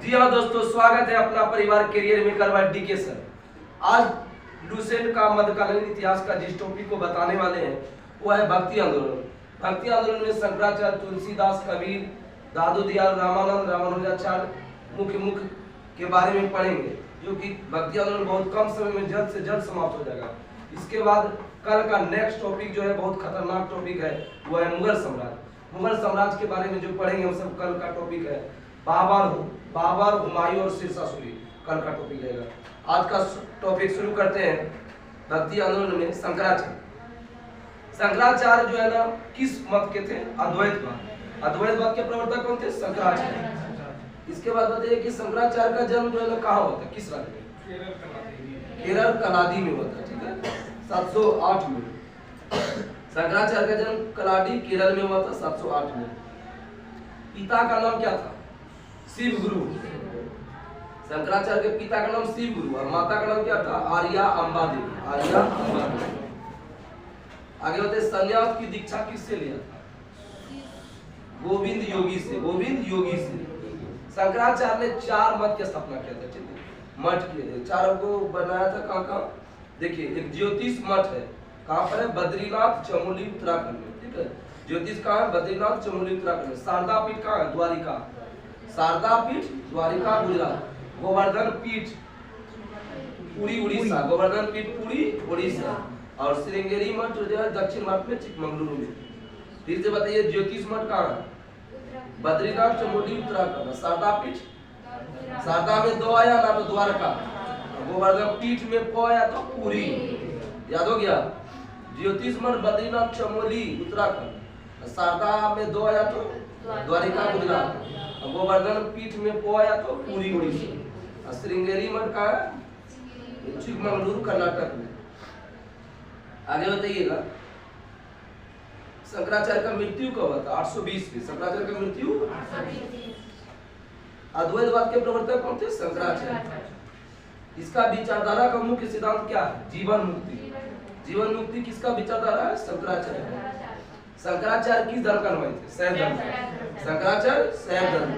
जी हाँ दोस्तों, स्वागत है अपना परिवार career maker by DK sir. आज लुसेंट का मध्यकालीन इतिहास का जिस टॉपिक को बताने वाले हैं वो है भक्ति आंदोलन। भक्ति आंदोलन में शंकराचार्य, तुलसीदास, कबीर, दादू दयाल, रामानंद, रामानुजाचार्य मुख्य के बारे में पढ़ेंगे, जो कि भक्ति आंदोलन बहुत कम समय में जल्द से जल्द समाप्त हो जाएगा। इसके बाद कल का नेक्स्ट टॉपिक जो है बहुत खतरनाक टॉपिक है, वो है मुगल साम्राज्य। मुगल साम्राज्य के बारे में जो पढ़ेंगे हम सब कल का टॉपिक है। बाबर, हुमायूं और शेर शाह सूरी कल का टॉपिक रहेगा। आज का टॉपिक शुरू करते हैं। भक्ति आंदोलन में शंकराचार्य जो है ना किस मत के थे? अद्वैतवाद। अद्वैतवाद के प्रवर्तक कौन थे? शंकराचार्य। इसके बाद बताइए कि शंकराचार्य का जन्म जो है ना कहाँ होता है, किस राज्य में? केरल कलाडी में होता है, ठीक है, 708 में। शंकराचार्य का जन्म कलाडी केरल में हुआ था 708 में। पिता का नाम क्या था? शिव गुरु। शंकराचार्य के पिता का नाम शिव गुरु और माता का नाम क्या था? आर्या अम्बा देवी। आर्या अम्बा देवी। आगे बताइए संन्यास की दीक्षा किससे लिया था? गोविंद योगी से। गोविंद योगी से। शंकराचार्य ने 4 मठ की स्थापना किया था, ठीक है, मठ किए थे, 4 को बनाया था। कहाँ? देखिए, एक ज्योतिष मठ है, कहाँ पर है? बद्रीनाथ चमोली उत्तराखंड में, ठीक है। ज्योतिष कहाँ है? बद्रीनाथ चमोली उत्तराखंड में। शारदा पीठ कहाँ है? द्वारिका। शारदा पीठ द्वारिका गुजरात। गोवर्धन पीठ पुरी उड़ीसा। गोवर्धन पीठ पुरी उड़ीसा। और श्रृंगेरी मठ जो है दक्षिण भारत में चिकमंगलुरु में। फिर से बताइए ज्योतिष मठ कहाँ है? बद्रीनाथ चमोली उत्तराखंड। शारदा पीठ, शारदा में 2 आया ना तो द्वारका। गोवर्धन पीठ में 4 आया तो पुरी। याद हो गया? ज्योतिष मठ बद्रीनाथ चमोली उत्तराखंड। शारदा में 2 आया तो द्वारिका गुजरात। गोवर्धन पीठ में 4 आया तो पुरी उड़ीसा। श्रृंगेरी मठ का चिकमंगलुरु कर्नाटक में। आगे बताइएगा शंकराचार्य का मृत्यु कब हुआ था? 820 में। शंकराचार्य का मृत्यु 820। अद्वैतवाद के प्रवर्तक कौन थे? शंकराचार्य। इसका विचारधारा का मुख्य सिद्धांत क्या है? जीवन मुक्ति। जीवन मुक्ति किसका विचारधारा है? शंकराचार्य। शंकराचार्य किस धर्म का अनुयायी थे? शैव धर्म। शंकराचार्य शैव धर्म।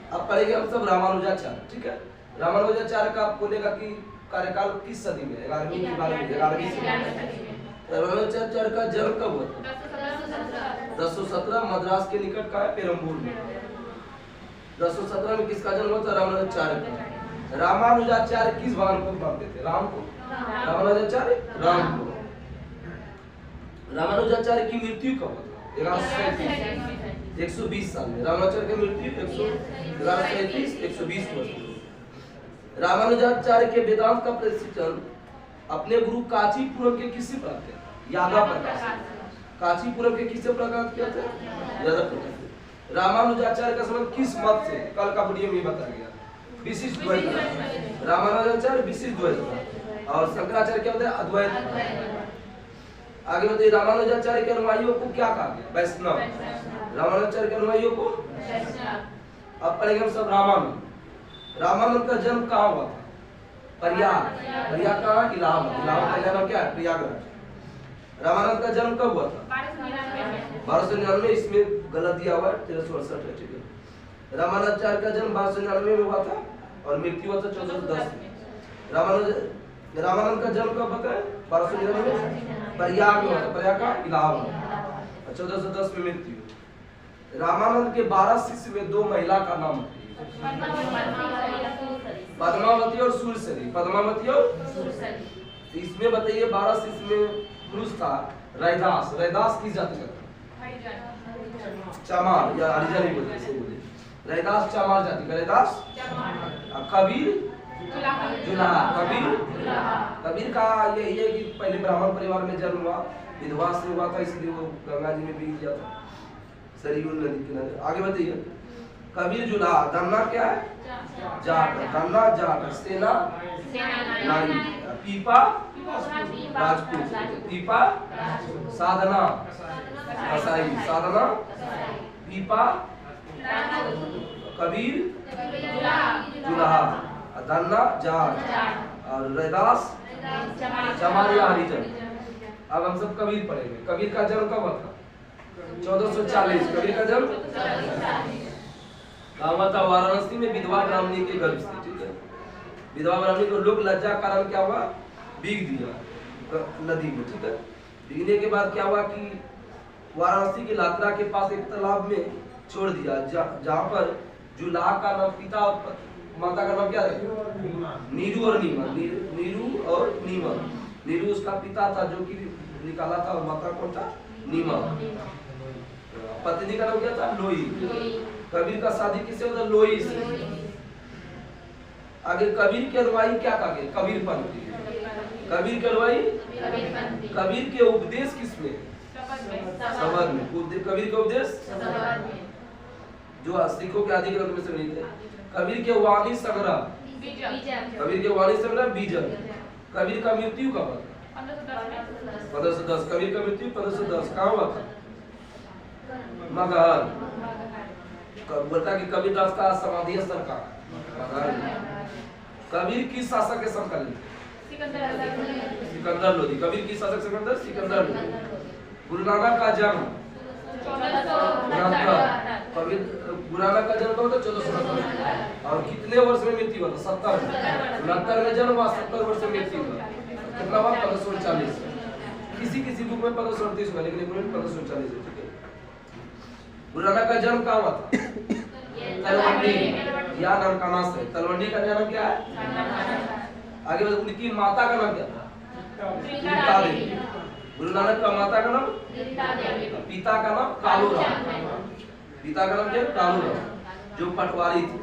अब पढ़ेंगे हम सब रामानुजाचार्य, ठीक है। रामानुजाचार्य का आपको बोलेगा कि कार्यकाल किस सदी में? 11वीं की 12वीं सदी में। रामानुजाचार्य का जन्म कब हुआ था? 1017 मद्रास के निकट का है, पेरम्बूर में। 1017 में किसका जन्म हुआ था? रामानुजाचार्य का। रामानुजाचार्य किस भगवान को मानते थे? राम को। रामानुजाचार्य राम को। रामानुजाचार्य की मृत्यु कब हुआ था? 1137 120 साल में। रामानुजाचार्य की मृत्यु 1137 120 वर्ष में। रामानुजाचार्य के वेदांत का प्रशिक्षण अपने गुरु कांचीपुरम के किससे प्राप्त किया? यादव प्रकाश। कांचीपुरम के किससे प्राप्त किया था? यादव प्रकाश। रामानुजाचार्य का संबंध किस मत से? कल का वीडियो में बता गया, विशिष्ट द्वैत। रामानुजाचार्य विशिष्ट द्वैत और शंकराचार्य क्या होता है? अद्वैत। आगे बताइए रामानुजाचार्य के अनुयायियों को क्या कहा गया? वैष्णव। रामानुजाचार्य के अनुयायियों को वैष्णव। अब पढ़ेंगे हम सब रामानंद। रामानंद का जन्म कहाँ हुआ था? प्रयाग। प्रयाग कहाँ? इलाहाबाद। इलाहाबाद का नाम क्या है? प्रयागराज। रामानंद का जन्म कब हुआ था? 1299। इसमें गलत दिया हुआ है, 1368 है, ठीक है। रामानुजाचार्य का जन्म 1299 में हुआ था और मृत्यु हुआ था 1410 में। रामानंद का जन्म कब होता है? 1299 में प्रयाग में हुआ था। प्रयाग का इलाहाबाद। 1410 में मृत्यु। रामानंद के 12 शिष्य में 2 महिला का नाम है, पद्मावती और सूरसरी। पद्मावती और सूरसरी। इसमें बताइए 12 शिष्य में पुरुष था रैदास। रैदास किस जाति का था? चमार या हरिजन बोलते हैं। रैदास चमार जाति का। रैदास। कबीर जुलाहा। कबीर का यही है कि पहले ब्राह्मण परिवार में जन्म हुआ, विधवा से हुआ था, इसलिए वो गंगा जी में बीत गया था, सरयू नदी किनारे। आगे बताइए कबीर जुलाहा। धन्ना क्या है? जाट। धन्ना जाट। सेना नारी। पीपा राजपूत। पीपा साधना कसाई। साधना पीपा। कबीर जुलाहा। धन्ना जाट और रैदास चमारिया हरिजन। अब हम सब कबीर पढ़ेंगे। कबीर का जन्म कब हुआ था? 1440। कबीर का जन्म कहाँ हुआ था? वाराणसी। वाराणसी में विधवा ब्राह्मणी के गर्भ से, ठीक है, विधवा ब्राह्मणी को लोग लज्जा कारण क्या हुआ, बीग दिया नदी में, ठीक है। बीगने के बाद क्या हुआ कि वाराणसी के लात्रा के पास एक तालाब में छोड़ दिया, जहाँ पर जुलाहा का नाम पिता और माता का नाम क्या है, नीरू और नीमा, नीरू और नीमा। नीरू उसका पिता था जो कि निकाला था, और माता कौन था, नीमा। पत्नी का नाम क्या था, लोई। कबीर का शादी किससे होता, लोई से। आगे कबीर के अनुयायी क्या कहा, कबीर पंथी। कबीर के अनुयायी, कबीर के उपदेश किसमें, शबद में। कबीर के उपदेश जो सिखों के आदि ग्रंथ में से नहीं थे। कबीर के वाणी संग्रह, कबीर के वाणी संग्रह बीजन। कबीर का मृत्यु कब हुआ, 1510। कबीर का मृत्यु 1510 कहाँ हुआ था, मगहर। बोलता कि कबीरदास का समाधि स्थल का मगहर। कबीर किस शासक के समकालीन, सिकंदर लोधी। कबीर की शासक सिकंदर लोधी। गुरु नानक का जन्म कबीर, गुरु नानक का जन्म कब था, 1469। और कितने वर्ष में मृत्यु हुआ था, 70। 69 में जन्म हुआ, 70 वर्ष में मृत्यु हुआ। कितना हुआ, 1539। किसी बुक में 1538 हुआ, लेकिन 1539 है, ठीक है। गुरु नानक का जन्म कहाँ हुआ था, तलवंडी या ननकाना से। तलवंडी का नाम क्या है, आगे उनकी माता का नाम क्या था, रीता देवी। गुरु नानक का माता का नाम, पिता का नाम कालूराम। पिता का नाम क्या, कालूराम, जो पटवारी थे।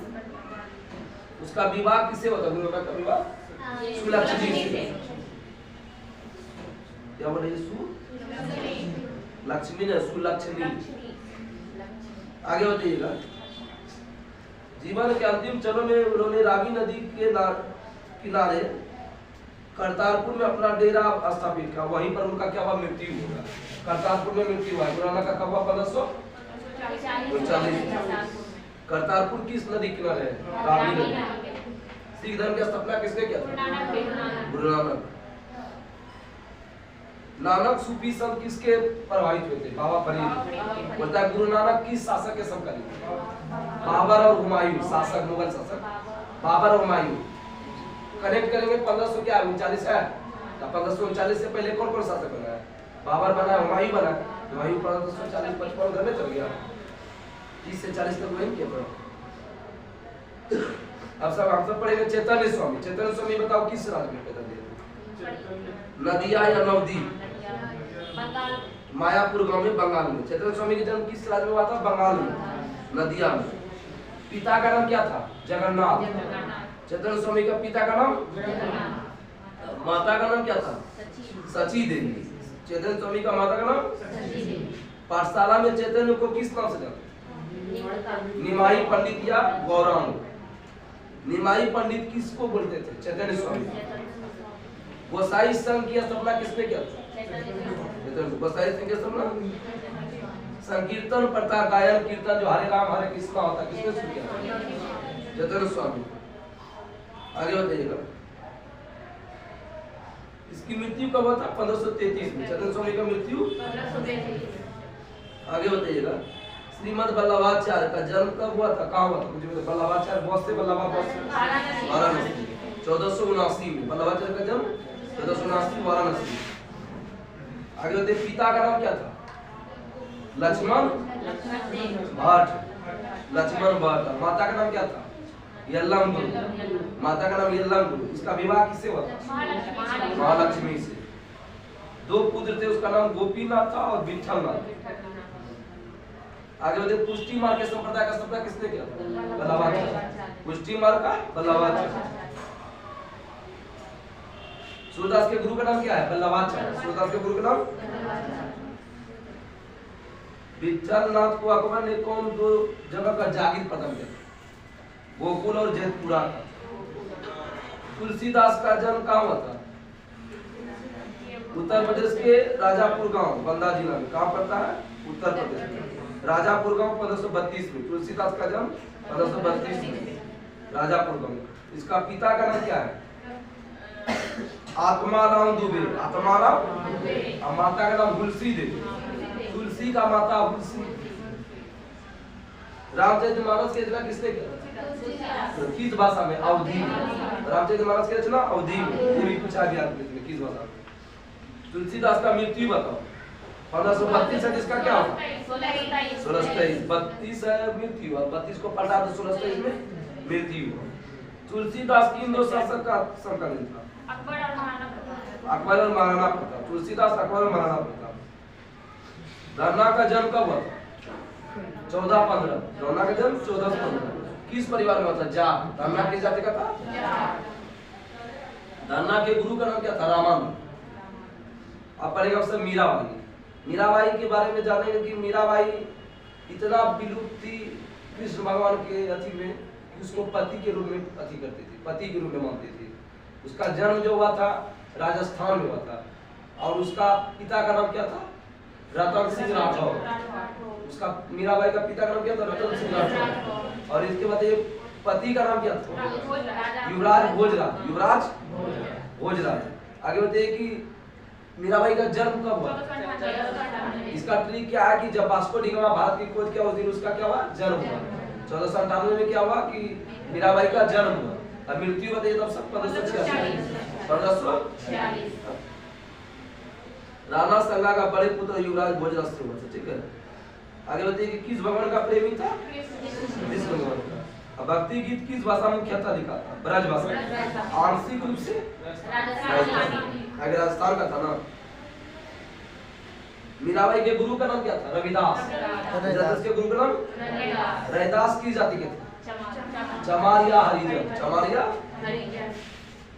उसका विवाह किससे होता, गुरु नानक का विवाह सुलक्षणी से। क्या बोले, लक्ष्मी ने, सुलक्षणी। आगे बताइएगा। जीवन के अंतिम चरण में उन्होंने रावी नदी के किनारे करतारपुर में अपना डेरा स्थापित किया। वहीं पर उनका क्या हुआ, मृत्यु हुआ। करतारपुर में मृत्यु हुआ। गुरु नानक का कब हुआ, 1540। करतारपुर किस नदी किनारे है, रावी नदी। सिख धर्म की स्थापना किसने किया था, गुरु नानक। नानक सूफी संत किसके प्रभावित हुए थे, बाबा फरीद। बोलता है गुरु नानक किस शासक के समकालीन, बाबर और हुमायूं। शासक, मुगल शासक बाबर और हुमायूं। कनेक्ट करेंगे 1539 है, 1539 से पहले कौन कौन शासक बना है, बाबर बना, हुमायूं बना। हुमायूं 1540 55 घर में चल गया, 30 से 40 तक वही किया। अब सब हम सब पढ़ेंगे चैतन्य स्वामी। चैतन्य स्वामी बताओ किस राज्य में पैदा हुए, नदिया या नवदीप, मायापुर गांव में, बंगाल में। चैतन्य स्वामी का जन्म किस राज्य में हुआ था, बंगाल में, नदिया में। पिता का नाम क्या था, जगन्नाथ। चैतन्य स्वामी का पिता का नाम, माता का नाम क्या था, सची देवी। चैतन्य स्वामी का माता का नाम, पाठशाला में चैतन्य को किस नाम से जानते, निमाई पंडित या गौरांग। निमाई पंडित किसको बोलते थे, चैतन्य स्वामी। गोसाई संघ की स्थापना किसने किया था, गोसाई संघ की स्थापना, संकीर्तन प्रथा, गायन कीर्तन जो हरे राम हरे कृष्णा होता, किसने शुरू किया, चैतन्य स्वामी। आगे बताइएगा। इसकी मृत्यु कब हुआ था, 1533 में। चैतन्य स्वामी का मृत्यु। आगे बताइएगा। श्रीमद वल्लभाचार्य का जन्म कब हुआ था, कहाँ हुआ था, मुझे बताओ। वल्लभाचार्य बॉस से, वाराणसी 1479 में। वल्लभाचार्य का जन्म 1479 वाराणसी। आगे बताइए। पिता का नाम क्या था, लक्ष्मण भट्ट। लक्ष्मण भट्ट। माता का नाम क्या था, यल्लमगुरु। माता का नाम यल्लमगुरु। इसका विवाह किससे हुआ था, महालक्ष्मी से। 2 पुत्र थे, उसका नाम गोपीनाथ था और विठलनाथ। आगे बढ़े। पुष्टि मार्ग के संप्रदाय का स्थापना किसने किया था, वल्लभाचार्य। पुष्टि मार्ग का वल्लभाचार्य। सूरदास के गुरु का नाम क्या है, वल्लभाचार्य। सूरदास के गुरु का नाम। विठलनाथ को अकबर ने कौन 2 जगह का जागीर प्रदान किया, गोकुल और जैतपुरा का। तुलसीदास का जन्म कहाँ हुआ था, उत्तर प्रदेश के राजापुर गांव, बंदा जिला में। कहाँ पड़ता है, उत्तर प्रदेश में, राजापुर गांव। 1532 में। तुलसीदास का जन्म 1532 में, राजापुर गांव। इसका पिता का नाम क्या है, आत्माराम दुबे। आत्माराम। और माता का नाम हुलसी देवी। तुलसी का माता हुलसी। रामचरितमानस की रचना किसने किया? किस भाषा में? अवधी में। रामचरितमानस की रचना अवधी में। ये भी पूछा गया इसमें किस भाषा में। तुलसीदास का मृत्यु बताओ। 1532 है, जिसका क्या होगा? 1623। 32 है मृत्यु, और 32 को पलटा तो 1623 में मृत्यु। तुलसीदास की इन दो शासक का समकालीन था, अकबर और महाराणा प्रताप। तुलसीदास, अकबर और महाराणा प्रताप। धरना का जन्म कब हुआ था? 1415। धरना का जन्म 1415। किस परिवार में हुआ था? जाट। धरना किस जाति का था? धरना के गुरु का नाम क्या था? रामानंद। अब पढ़ेगा उससे मीराबाई। मीराबाई के बारे में जानेंगे कि मीराबाई इतना विलुप्ति कृष्ण भगवान के अति में, उसको पति के रूप में अति करती थी, पति के रूप में मानती थी। उसका जन्म जो हुआ था राजस्थान में हुआ था, और उसका पिता का नाम क्या था? रतन सिंह राठौर। उसका मीराबाई का पिता का नाम क्या था? रतन सिंह राठौर। और इसके बाद ये पति का नाम क्या था? युवराज भोजराज। युवराज भोजराज। आगे बताइए कि मीराबाई का जन्म कब हुआ? इसका ट्रिक क्या है कि जब वास्को डी गामा भारत की खोज किया उस दिन उसका क्या हुआ? जन्म हुआ। 1498 में क्या हुआ कि मीराबाई का जन्म हुआ, और मृत्यु बताइए तब सब 1546। राणा संगा का बड़े पुत्र युवराज भोजराज से हुआ था। ठीक है, आगे बताइए कि किस भगवान का प्रेमी था? कृष्ण भगवान का। अब भक्ति गीत किस भाषा में मुख्यतः लिखा था? ब्रज भाषा। आंशिक रूप से आगे राजस्थान का था ना। मीराबाई के गुरु का नाम क्या था? रविदास। के गुरु का नाम रविदास। की जाति के थे? चमारिया हरिजन। चमारिया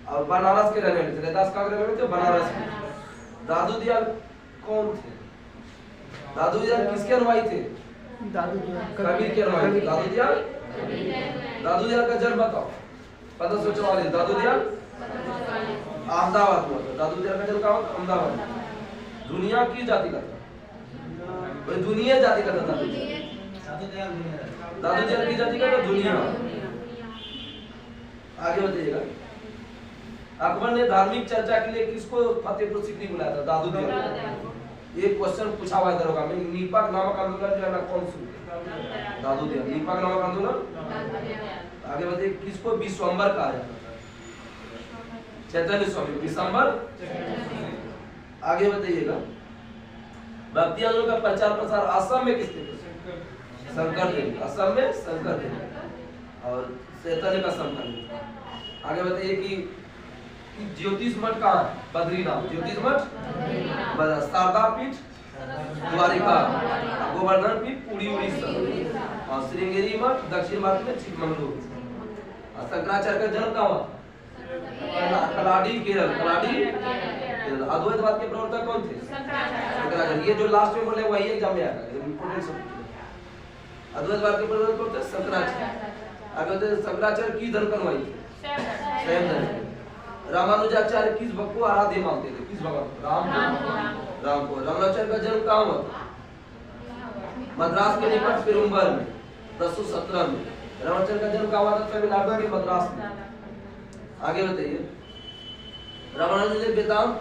और बनारस के रहने वाले थे। रविदास कहाँ के रहने वाले थे? बनारस के। दादू दयाल कौन थे? दादू दयाल किसके अनुयायी थे? कबीर के अनुयायी थे। दादू दयाल का जन्म बताओ। 1544। दादू दयाल अहमदाबाद में। दादू दयाल का जन्म कहाँ हुआ? अहमदाबाद। दुनिया की जाति का था? दुनिया जाति का था। दादू दयाल की जाति का था दुनिया। आगे बताइएगा, अकबर ने धार्मिक चर्चा के लिए किसको फतेहपुर सीकरी बुलाया था? दादू दयाल। ये क्वेश्चन पूछा हुआ है दरोगा में। नीपक नामक आंदोलन जो है ना कौन शुरू? दादू दयाल। नीपक नामक आंदोलन। आगे बताइए किसको विश्वम्बर कहा जाता था? चैतन्य स्वामी। विश्वम्बर। आगे बताइएगा, भक्ति आंदोलन का प्रचार प्रसार असम में किसने किया? शंकर देव। असम में शंकर देव और चैतन्य का समकालीन। आगे बताइए कि ज्योतिष मठ कहाँ है? बद्रीनाथ। ज्योतिष मठ शारदा पीठ द्वारिका, गोवर्धन पीठ पुरी उड़ीसा, और श्रृंगेरी मठ दक्षिण भारत में चिकमंगलुरु। और शंकराचार्य का जन्म कहाँ हुआ? कलाडी केरल। कलाडी केरल। अद्वैतवाद के प्रवर्तक कौन थे? शंकराचार्य। ये जो लास्ट में बोले वही एग्जाम में आएगा, इंपोर्टेंट सब। अद्वैतवाद के प्रवर्तक कौन थे? शंकराचार्य। आगे शंकराचार्य की धर्म कन्वाई थे? स्वयं धर्म। रामानुजाचार्य किस भक्त को आराध्य मानते थे? किस भगवान? राम को। रामानुजाचार्य का जन्म कहाँ हुआ? मद्रास के निकट पेरुम्बर में 1017 में। रामानुजाचार्य का जन्म कहाँ हुआ था? तमिलनाडु के मद्रास में। आगे बताइए, रामानुज ने वेदांत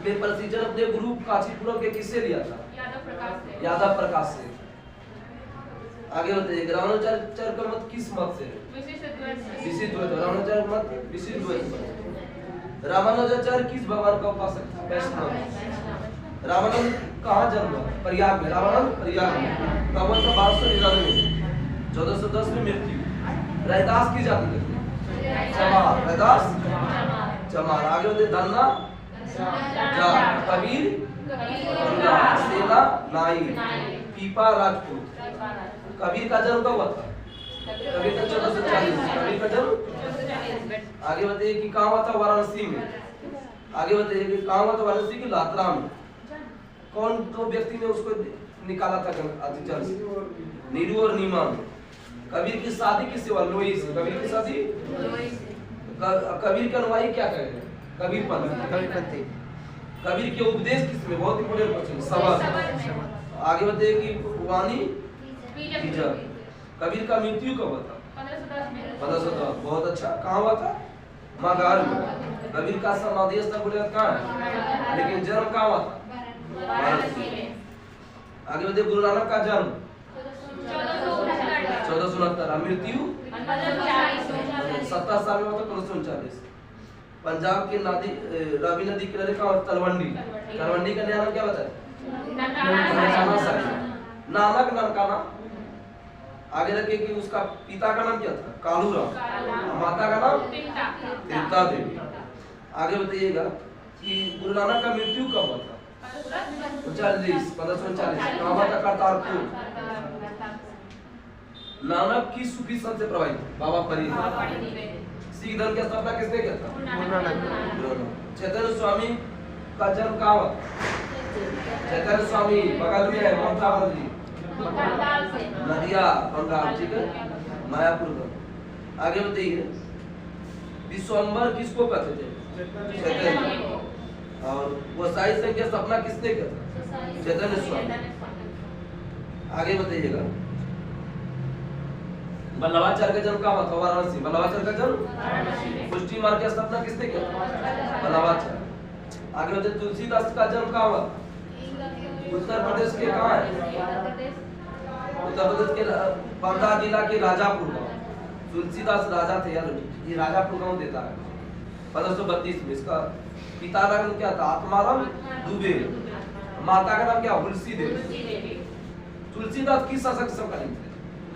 में प्रशिक्षण अपने गुरु काशीपुरम के किससे लिया था? यादव प्रकाश से। आगे बताइए, रामानुजाचार्य का मत किस मत से? विशिष्ट द्वैत। रामानुजाचार्य मत विशिष्ट द्वैत। रामानुजाचार्य किस भगवान का उपासक था? वैष्णव। रामानंद कहाँ जन्म हुआ? प्रयाग में। रामानंद प्रयाग में। कब हुआ था? 1299 में। 1410 में मृत्यु। रैदास की जाति के थे? चमार। रैदास चमार। आगे बताइए, धन्ना जाट, कबीर सेना नाई, पीपा राजपूत। कबीर का जन्म कब हुआ था? कबीर का 1440। कबीर का जन्म। आगे बताइए कि कहाँ हुआ था? वाराणसी में। आगे बताइए कि कहाँ हुआ था? वाराणसी की लातरा में। कौन दो व्यक्ति ने उसको निकाला था जल से? नीरू और नीमान। कबीर की शादी किससे हुआ? लोई से। कबीर की शादी। कबीर के अनुयायी क्या कहेंगे? कबीरपंथी। कबीर के उपदेश किसमें? बहुत इंपोर्टेंट क्वेश्चन। सबक। आगे बताइए कि वाणी बीजक। कबीर का मृत्यु कब हुआ था? 1510। बहुत अच्छा। कहाँ हुआ था? मगहर में। कबीर का समाधि स्थल बोले कहाँ है? लेकिन जन्म कहाँ हुआ था? वाराणसी में। आगे बताइए, गुरु नानक का जन्म 1469, मृत्यु 70 साल में मतलब 1539। पंजाब के नदी रावी नदी किनारे का तलवंडी, तलवंडी का नया नाम क्या बताया? ननकाना साहिब। नानक ननकाना। आगे रखे कि उसका पिता का नाम क्या था? कालूराम। माता का नाम तृप्ता देवी। आगे बताइएगा कि गुरु नानक का मृत्यु कब हुआ था? 1539। कहाँ हुआ था? करतारपुर। नानक की सूफी संत से प्रभावित बाबा फरीद। सिख धर्म की स्थापना किसने किया था? चैतन्य स्वामी का जन्म कहाँ हुआ? चैतन्य स्वामी बगल में है ममता बनर्जी, नदिया बंगाल, ठीक है, मायापुर का। आगे बताइए विश्वम्बर किसको कहते थे? चैतन्य। और वसाई संघ की स्थापना किसने किया था? चैतन्य स्वामी। आगे बताइएगा वल्लभाचार्य का जन्म कहाँ हुआ था? वाराणसी। वल्लभाचार्य का जन्म पुष्टि मार्ग की स्थापना किसने किया? वल्लभाचार्य। आगे बताइए तुलसीदास का जन्म कहाँ हुआ? उत्तर प्रदेश के कहाँ है? उत्तर प्रदेश के वर्धा जिला के राजापुर गांव। तुलसीदास राजा थे यार, ये राजापुर गांव देता है 1532 में। इसका पिता का नाम क्या था? आत्माराम दुबे। माता का नाम क्या? तुलसी देवी। तुलसीदास किस शासक समकालीन थे?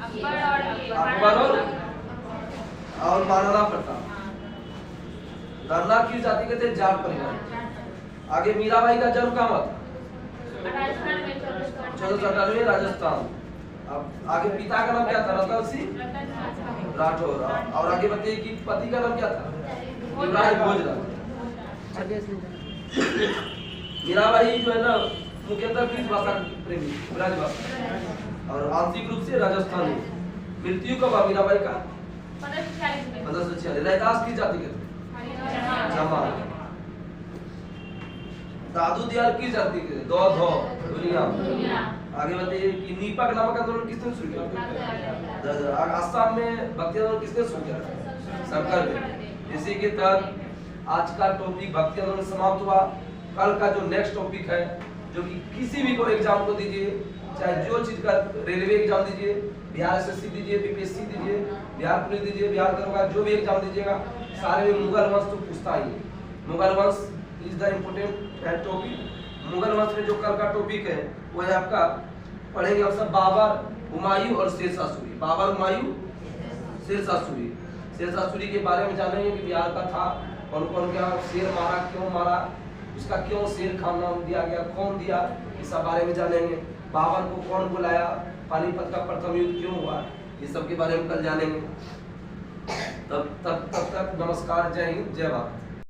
अकबर और महाराणा प्रताप। धरना किस जाति के थे? जाट परिवार। आगे मीराबाई का जन्म कहाँ हुआ था? 1497 राजस्थान। अब आगे पिता का नाम क्या था? रतन सिंह राठौर। और आगे बताइए कि पति का नाम क्या था? इब्राहिम भोजराज। मीराबाई जो है ना मुख्यतः किस भाषा प्रेमी? ब्रजभाषा और आंशिक रूप से राजस्थानी। मृत्यु कब हुआ मीराबाई का? 1546। रैदास की जाति के थे? जमाल। दादू दयाल की जाति के? दुनिया। आगे बताइए कि नीपक नामक आंदोलन किसने शुरू किया? आसाम में भक्ति आंदोलन किसने शुरू किया? शंकर देव। इसी के तहत आज का टॉपिक भक्ति आंदोलन समाप्त हुआ। कल का जो नेक्स्ट टॉपिक है, जो कि किसी भी को एग्जाम को दीजिए, चाहे जो चीज का रेलवे एग्जाम दीजिए, बिहार एसएससी दीजिए, बीपीएससी दीजिए, बिहार पुलिस दीजिए, बिहार दरोगा, जो भी एग्जाम दीजिएगा सारे में मुगल वंश तो पूछता ही है। मुगल वंश is the important topic. Mughal वंश में जो कल का टॉपिक है वो है आपका पढ़ेंगे हम सब बाबर, हुमायूं और शेरशाह सूरी। बाबर, हुमायूं, शेरशाह सूरी। शेरशाह सूरी के बारे में जानेंगे कि बिहार का था, कौन कौन क्या शेर मारा, क्यों मारा, उसका क्यों शेर खान नाम दिया गया, कौन दिया, इस सब बारे में जानेंगे। बाबर को कौन बुलाया, पानीपत का प्रथम युद्ध क्यों हुआ, ये सब के बारे में कल जानेंगे। तब तक नमस्कार, जय हिंद, जय भारत।